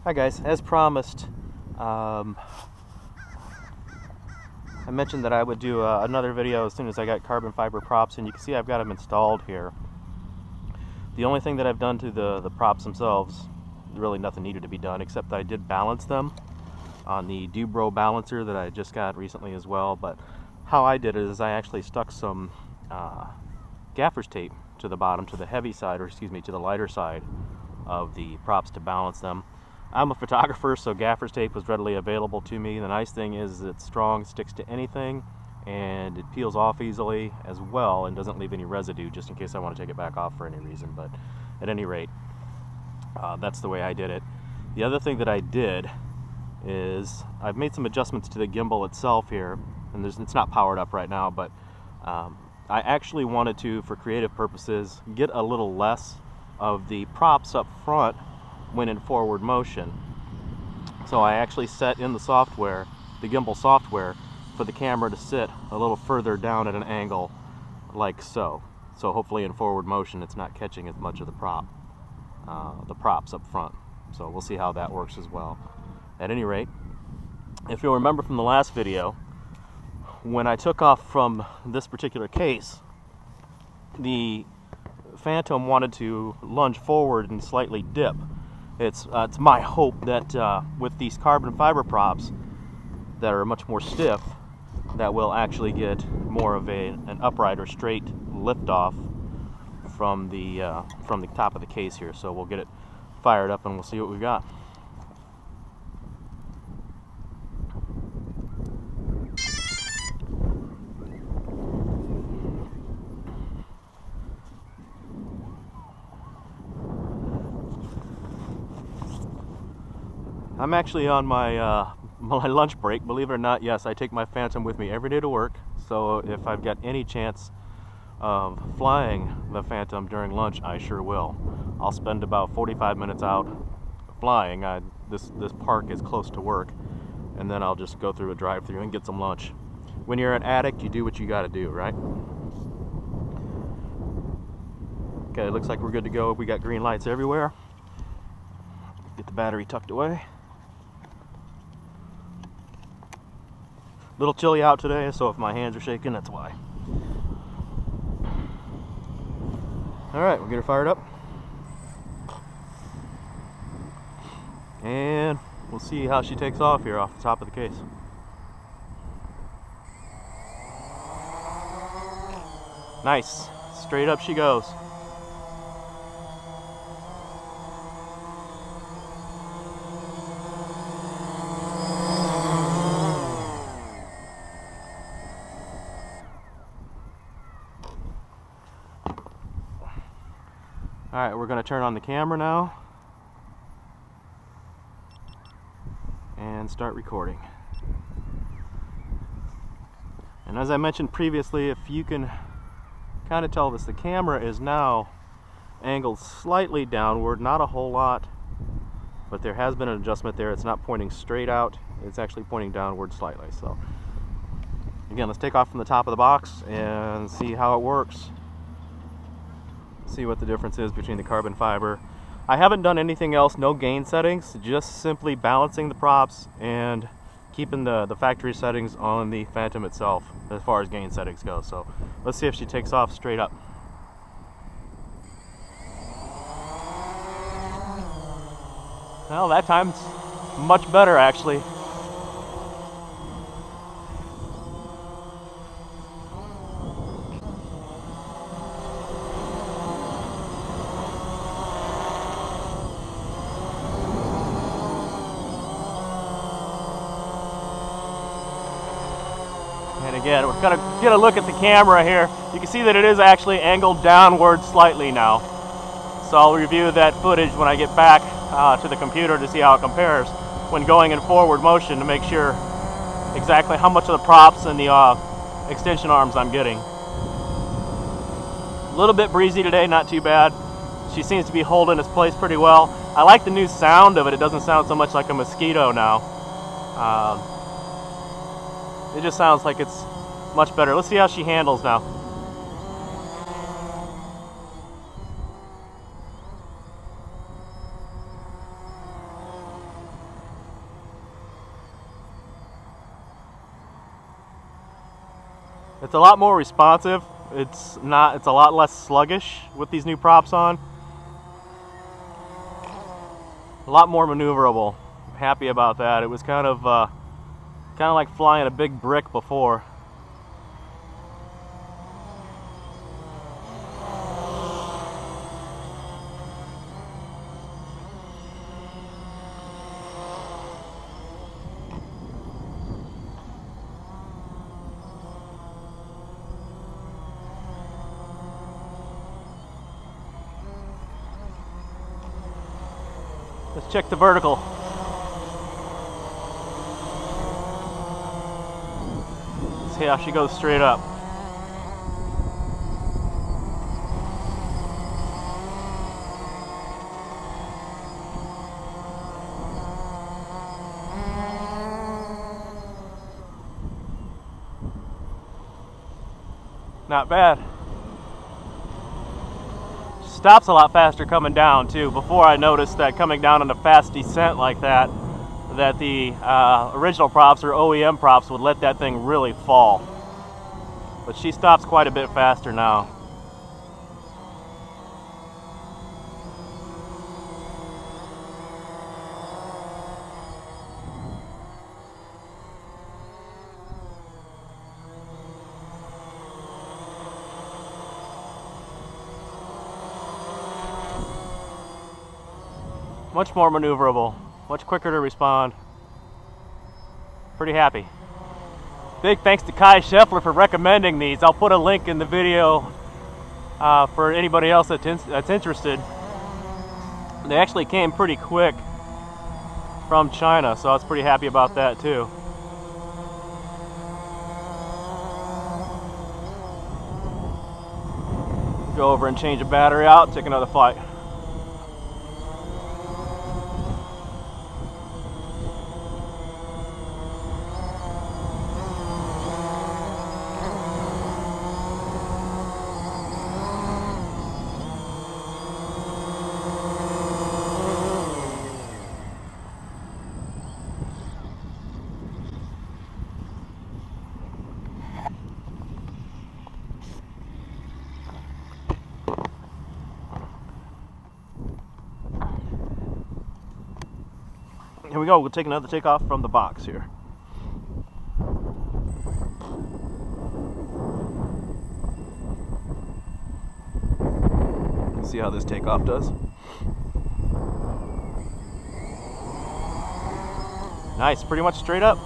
Hi guys, as promised, I mentioned that I would do another video as soon as I got carbon fiber props, and you can see I've got them installed here. The only thing that I've done to the props themselves, really nothing needed to be done, except that I did balance them on the Dubro balancer that I just got recently as well. But how I did it is I actually stuck some gaffer's tape to the bottom, to the heavy side, or excuse me, to the lighter side of the props to balance them. I'm a photographer, so gaffer's tape was readily available to me. The nice thing is it's strong, sticks to anything, and it peels off easily as well and doesn't leave any residue, just in case I want to take it back off for any reason. But at any rate, that's the way I did it. The other thing that I did is I've made some adjustments to the gimbal itself here, and it's not powered up right now, but I actually wanted to, for creative purposes, get a little less of the props up front when in forward motion. So I actually set in the software, the gimbal software, for the camera to sit a little further down at an angle like so. So hopefully in forward motion it's not catching as much of the props up front. So we'll see how that works as well. At any rate, if you'll remember from the last video, when I took off from this particular case, the Phantom wanted to lunge forward and slightly dip. It's my hope that with these carbon fiber props that are much more stiff, that we'll actually get more of an upright or straight lift off from the top of the case here. So we'll get it fired up and we'll see what we've got. I'm actually on my my lunch break, believe it or not. Yes, I take my Phantom with me every day to work, so if I've got any chance of flying the Phantom during lunch, I sure will. I'll spend about 45 minutes out flying. This park is close to work, and then I'll just go through a drive-through and get some lunch. When you're an addict, you do what you got to do, right? Okay, looks like we're good to go. We got green lights everywhere. Get the battery tucked away. Little chilly out today, so if my hands are shaking, that's why. Alright, we'll get her fired up. And we'll see how she takes off here off the top of the case. Nice. Straight up she goes. Alright, we're going to turn on the camera now and start recording. And as I mentioned previously, if you can kind of tell this, the camera is now angled slightly downward, not a whole lot, but there has been an adjustment there. It's not pointing straight out, it's actually pointing downward slightly. So again, let's take off from the top of the box and see how it works. See what the difference is between the carbon fiber. I haven't done anything else, no gain settings, just simply balancing the props and keeping the factory settings on the Phantom itself as far as gain settings go. So let's see if she takes off straight up. Well, that time's much better actually. And again, we're going to get a look at the camera here. You can see that it is actually angled downward slightly now. So I'll review that footage when I get back to the computer to see how it compares when going in forward motion, to make sure exactly how much of the props and the extension arms I'm getting. A little bit breezy today, not too bad. She seems to be holding its place pretty well. I like the new sound of it. It doesn't sound so much like a Mosquito now. It just sounds like it's much better. Let's see how she handles now. It's a lot more responsive. It's a lot less sluggish with these new props on. A lot more maneuverable. I'm happy about that. It was kind of like flying a big brick before. Let's check the vertical. See how she goes straight up. Not bad. Stops a lot faster coming down too. Before I noticed that coming down on a fast descent like that the original props or OEM props would let that thing really fall. But she stops quite a bit faster now. Much more maneuverable, much quicker to respond. Pretty happy. Big thanks to Kai Scheffler for recommending these. I'll put a link in the video for anybody else that's interested. They actually came pretty quick from China, so I was pretty happy about that too. Go over and change the battery out, take another flight. Here we go, we'll take another takeoff from the box here. Let's see how this takeoff does. Nice, pretty much straight up.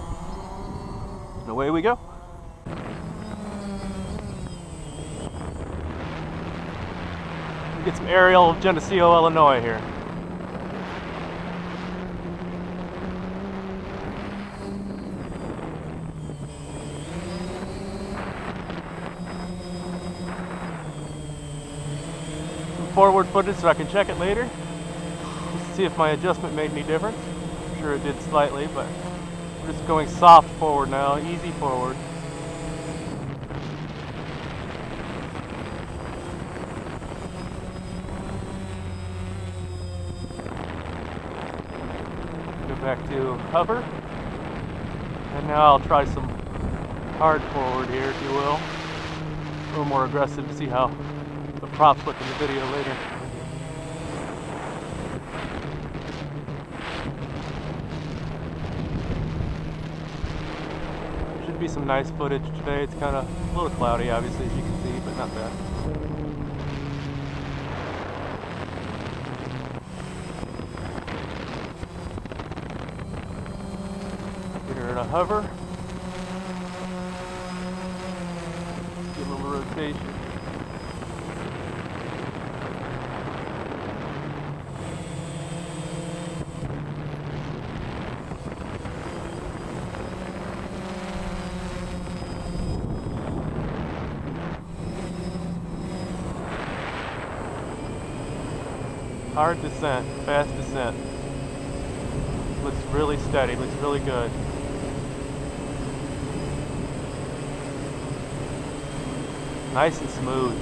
And away we go. Get some aerial of Geneseo, Illinois here. Forward footage so I can check it later, just to see if my adjustment made any difference. I'm sure it did slightly, but we're just going soft forward now, easy forward. Go back to hover, and now I'll try some hard forward here, if you will. A little more aggressive to see how the props look in the video later. Should be some nice footage today. It's kind of a little cloudy, obviously, as you can see, but not bad. Get her in a hover. Give a little rotation. Hard descent, fast descent. Looks really steady, looks really good. Nice and smooth.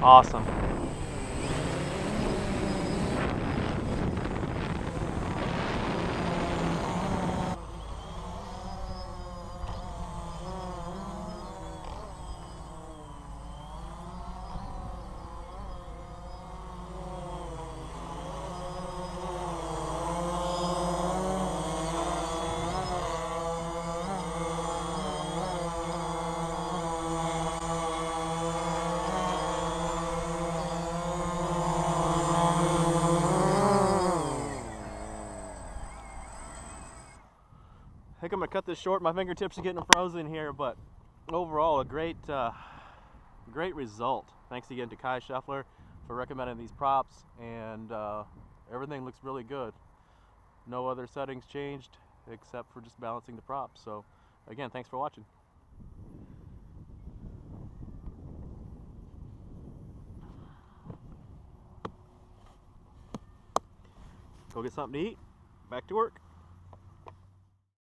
Awesome. cut this short. My fingertips are getting frozen here, but overall, a great result. Thanks again to Kai Scheffler for recommending these props, and everything looks really good. No other settings changed except for just balancing the props. So again, thanks for watching. Go get something to eat. Back to work.